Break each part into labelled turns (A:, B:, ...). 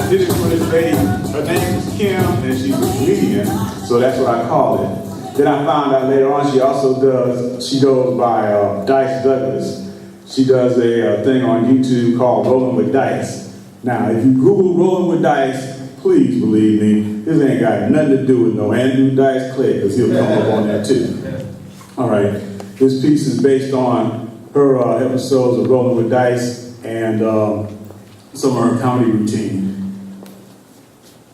A: I did it for this lady. Her name was Kim, and she's a comedian, so that's what I called it. Then I found out later on she goes by Dice Douglas. She does a thing on YouTube called Rolling with Dice. Now, if you Google Rolling with Dice, please believe me, this ain't got nothing to do with no Andrew Dice Clay, because he'll come up on that too. All right, this piece is based on her episodes of Rolling with Dice and some of her comedy routine.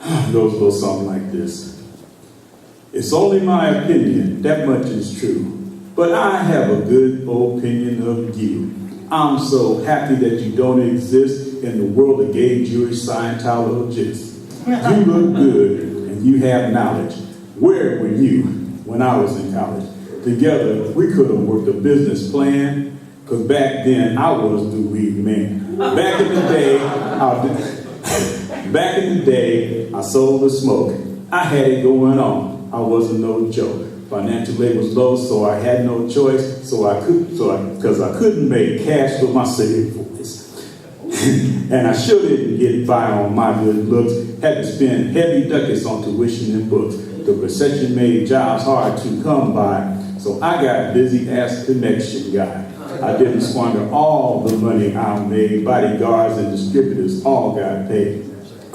A: It goes a little something like this. It's only my opinion, that much is true, but I have a good opinion of you. I'm so happy that you don't exist in the world of gay Jewish Scientologists. You look good and you have knowledge. Where were you when I was in college? Together, we could have worked a business plan, because back then I was the weed man. Back in the day, I sold the smoke. I had it going on. I wasn't no joke. Financial aid was low, so I had no choice. Because I couldn't make cash with my saving voice. And I sure didn't get by on my good looks. Had to spend heavy ducats on tuition and books. The recession made jobs hard to come by, so I got busy as connection guy. I didn't squander all the money I made. Bodyguards and distributors all got paid.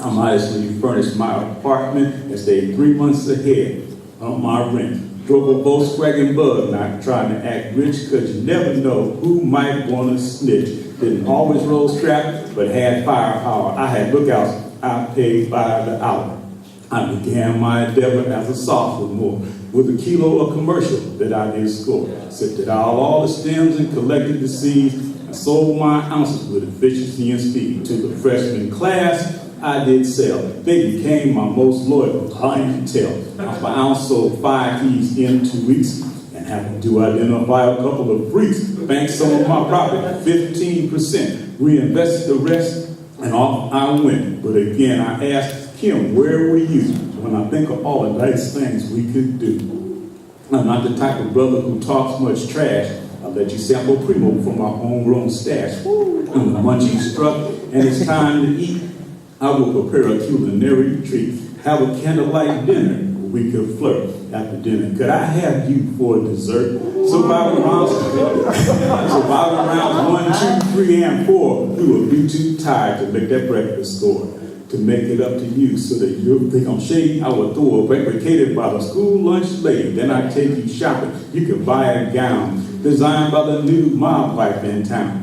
A: I modestly furnished my apartment and stayed 3 months ahead on my rent. Drove a Volkswagen Bug, not trying to act rich, because you never know who might want to snitch. Didn't always roll strapped, but had firepower. I had lookouts. I paid by the hour. I began my endeavor as a sophomore with a kilo of commercial that I did score. Sifted out all the stems and collected the seeds and sold my ounces with efficiency and speed. To the freshman class, I did sell. They became my most loyal clientele. Ounce by ounce sold 5 keys in 2 weeks and happened to identify a couple of freaks. Banked some of my profit, 15%. Reinvested the rest and off I went. But again, I asked Kim, where were you when I think of all the nice things we could do? I'm not the type of brother who talks much trash. I'll let you sample Primo from my homegrown stash. When the munchies struck and it's time to eat, I will prepare a culinary treat. Have a candlelight dinner. We could flirt after dinner. Could I have you for dessert? Surviving rounds 1, 2, 3, and 4. We will be too tired to make that breakfast score. To make it up to you so that you'll think I'm shady, I will throw a breakfast catered by the school lunch lady. Then I take you shopping. You can buy a gown designed by the new mob wife in town.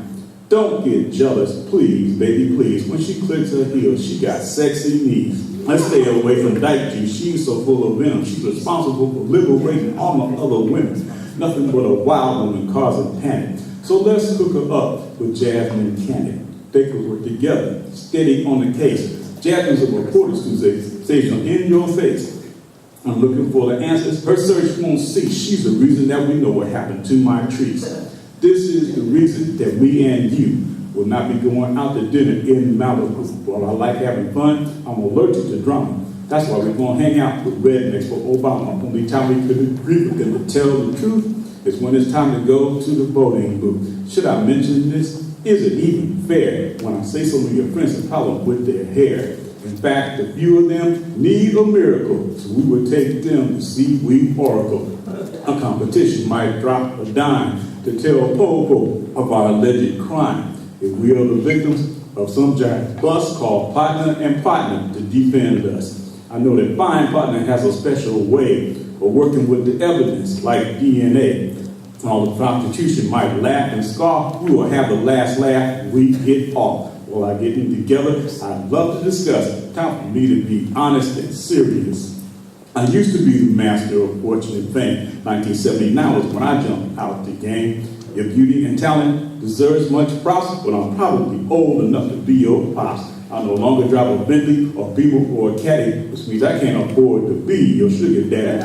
A: Don't get jealous, please, baby, please. When she clicks her heels, she got sexy knees. Let's stay away from dyke juice. She's so full of venom. She's responsible for liberating all my other women. Nothing but a wild woman causing panic. So let's hook her up with Jasmine Cannon. They could work together, steady on the case. Jasmine's a reporter's station in your face. I'm looking for the answers. Her search won't cease. She's the reason that we know what happened to my trees. This is the reason that we and you will not be going out to dinner in Malibu. While I like having fun, I'm allergic to drama. That's why we're going to hang out with rednecks for Obama. Only time we could agree with them to tell the truth is when it's time to go to the voting booth. Should I mention this? Is it even fair when I say some of your friends have problems with their hair? In fact, a few of them need a miracle, so we would take them to see we oracle. A competition might drop a dime to tell Popo of our alleged crime. If we are the victims of some giant bust called partner and partner to defend us. I know that fine partner has a special way of working with the evidence, like DNA. All the prostitution might laugh and scoff. We will have the last laugh we get off. While I get them together, I'd love to discuss. Time for me to be honest and serious. I used to be the master of fortune and fame. 1979 was when I jumped out the game. Your beauty and talent deserves much props, but I'm probably old enough to be your pops. I no longer drive a Bentley or Beamer or a Caddy, which means I can't afford to be your sugar daddy.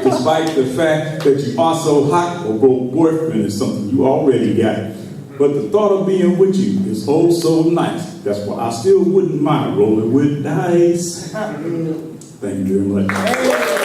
A: Despite the fact that you are so hot, a broke boyfriend is something you already got. But the thought of being with you is oh so nice. That's why I still wouldn't mind rolling with dice. Thank you very much.